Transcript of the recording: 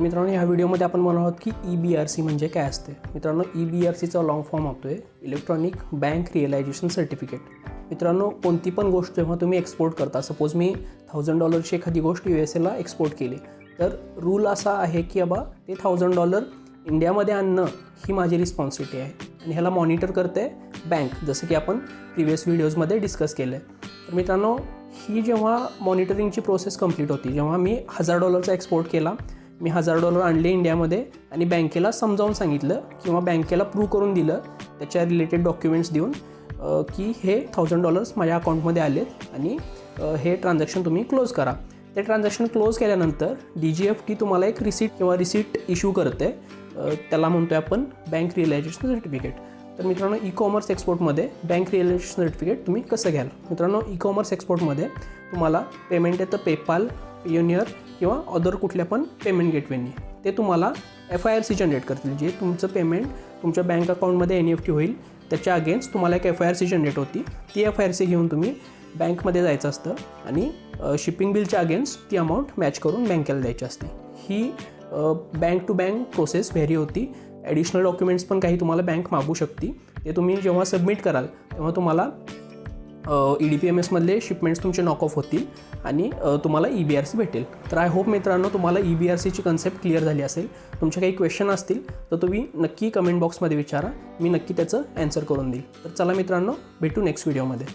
मित्रांनो, ह्या व्हिडिओमध्ये आपण म्हणणार आहोत की EBRC म्हणजे काय असते. मित्रांनो, EBRCचा लॉंग फॉर्म होतोय इलेक्ट्रॉनिक बँक रिअलायझेशन सर्टिफिकेट. मित्रांनो, कोणती पण गोष्ट जेव्हा तुम्ही एक्सपोर्ट करता, सपोज मी $1000ची एखादी गोष्ट USAला एक्सपोर्ट केली, तर रूल असा आहे की बाबा ते $1000 इंडियामध्ये आणणं ही माझी रिस्पॉन्सिबिलिटी आहे आणि ह्याला मॉनिटर करते बँक, जसं की आपण प्रिव्हियस व्हिडिओजमध्ये डिस्कस केलं आहे. तर मित्रांनो, ही जेव्हा मॉनिटरिंगची प्रोसेस कंप्लीट होती, जेव्हा मी $1000चा एक्सपोर्ट केला, मी $1000 आणले इंडियामध्ये आणि बँकेला समजावून सांगितलं किंवा बँकेला प्रूव्ह करून दिलं त्याच्या रिलेटेड डॉक्युमेंट्स देऊन की हे $1000 माझ्या अकाउंटमध्ये आलेत आणि हे ट्रान्झॅक्शन तुम्ही क्लोज करा. ते ट्रान्झॅक्शन क्लोज केल्यानंतर DGFT तुम्हाला एक रिसिट इश्यू करते, त्याला म्हणतो आहे आपण बँक रिअलायझेशन सर्टिफिकेट. तर मित्रांनो, ई-कॉमर्स एक्सपोर्टमध्ये बँक रिअलायझेशन सर्टिफिकेट तुम्ही कसं घ्याल? मित्रांनो, ई-कॉमर्स एक्सपोर्टमध्ये तुम्हाला पेमेंट येतं पेपाल, पेयोनियर किंवा अदर कुठल्या पण पेमेंट गेटवेनी. ते तुम्हाला FIRC जनरेट करतील. जे तुमचं पेमेंट तुमच्या बँक अकाउंटमध्ये NEFT होईल त्याच्या अगेन्स्ट तुम्हाला एक FIRC जनरेट होती. ती FIRC घेऊन तुम्ही बँकमध्ये जायचं असतं आणि शिपिंग बिलच्या अगेन्स्ट ती अमाऊंट मॅच करून बँकेला द्यायची असते. ही bank to bank process very होती. ॲडिशनल डॉक्युमेंट्स पण काही तुम्हाला बँक मागू शकते. ते तुम्ही जेव्हा सबमिट कराल तेव्हा तुम्हाला EDPMSमधले शिपमेंट्स तुमचे नॉक ऑफ होतील आणि तुम्हाला EBRC भेटेल. तर आय होप मित्रांनो, तुम्हाला EBRCची कन्सेप्ट क्लिअर झाली असेल. तुमचे काही क्वेश्चन असतील तर तुम्ही नक्की कमेंट बॉक्समध्ये विचारा, मी नक्की त्याचं ॲन्सर करून देईल. तर चला मित्रांनो, भेटू नेक्स्ट व्हिडिओमध्ये.